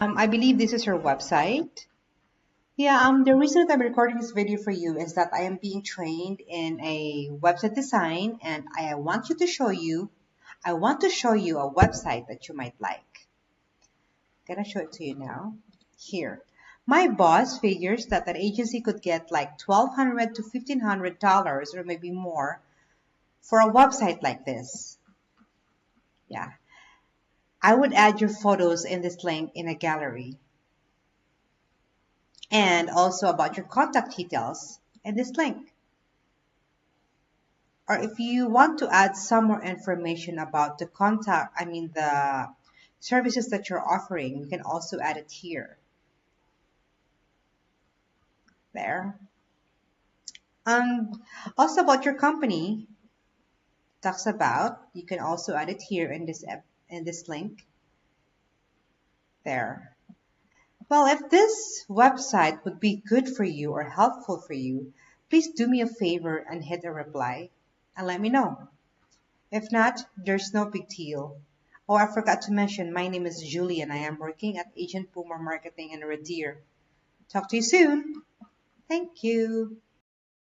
I believe this is her website. Yeah, the reason that I'm recording this video for you is that I am being trained in a website design and I want to show you a website that you might like. I'm gonna show it to you now. Here. My boss figures that an agency could get like $1,200 to $1,500 or maybe more for a website like this. Yeah. I would add your photos in this link in a gallery and also about your contact details in this link. Or if you want to add some more information about the services that you're offering, you can also add it here. There. Also about your company, talks about, you can also add it here in this link. There. Well, if this website would be good for you or helpful for you, please do me a favor and hit a reply and let me know. If not, there's no big deal. Oh, I forgot to mention, my name is Julie and I am working at Agent Boomer Marketing in Red Deer. Talk to you soon. Thank you.